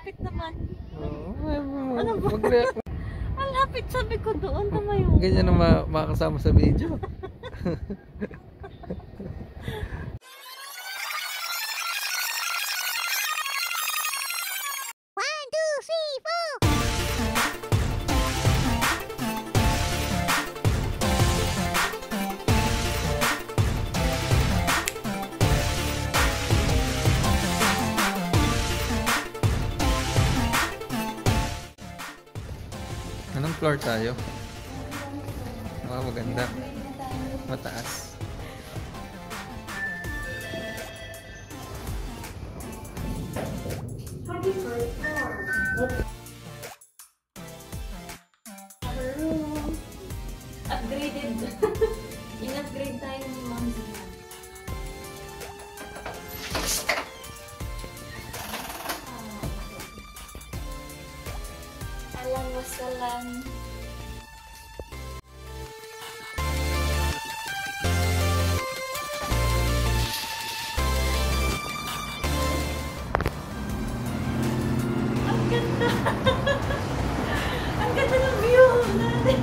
lapit naman. Ano ba? Ang lapit, sabi ko doon, tumayo. Ganyan na makakasama sa video. 1, 2, 3, 4. Anong floor tayo? Wow, maganda. Mataas. Upgraded. In-upgrade tayo ni Ma'am Zina. Alam wasalam. Ang ganda! Ang ganda ng view natin!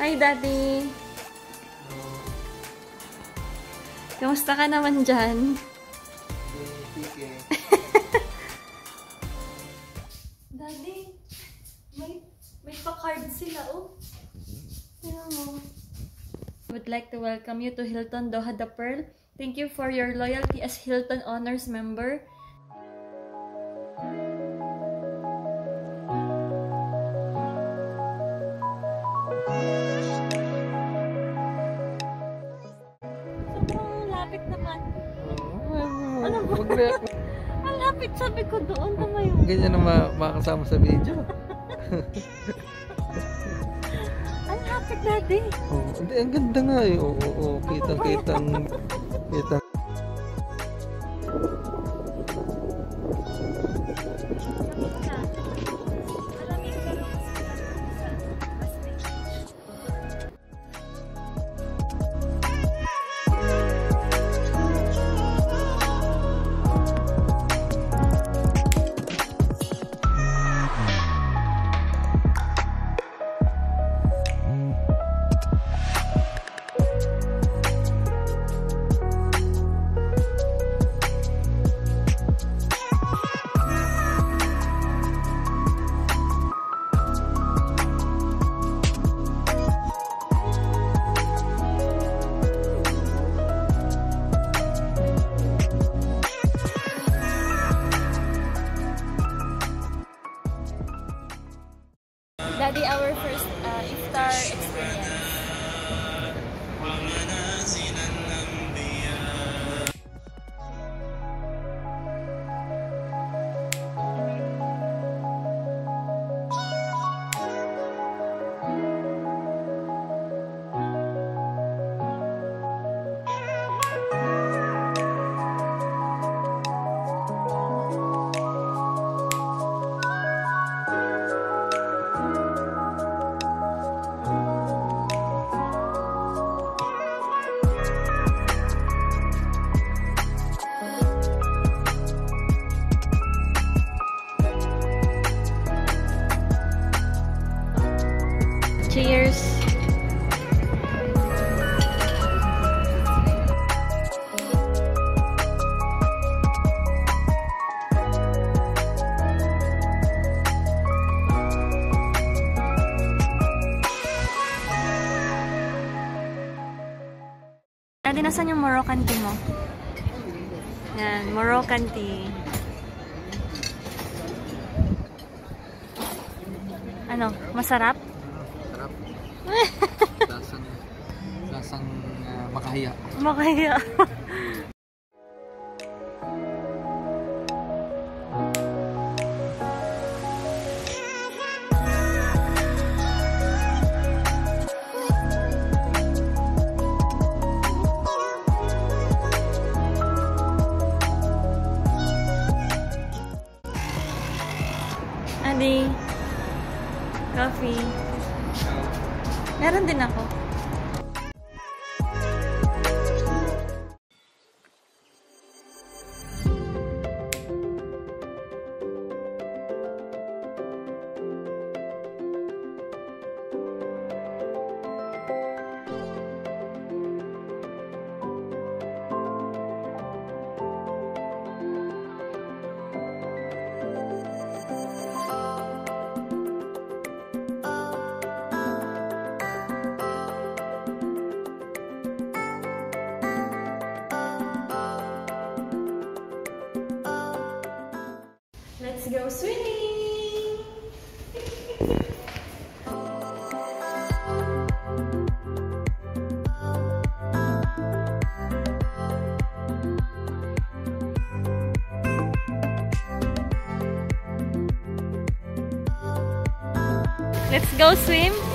Hi, Daddy! Kamusta ka naman dyan? Daddy, may pa-card sila, oh. Tignan mo. Would like to welcome you to Hilton Doha the Pearl. Thank you for your loyalty as Hilton Honors member. Lapit naman. Ano ba? Ang lapit, sabi ko doon, tumayo. Ganyan na makakasama sa video. Ang lapit, Daddy. Hindi, ang ganda nga eh. Kitang. Daddy, our first iftar experience. Cheers! Daddy, nasan yung Moroccan tea mo? Yan, Moroccan tea. Ano, masarap? Lasang makahiya. Makahiya. coffee. Meron din ako. Let's go swimming! Let's go swim!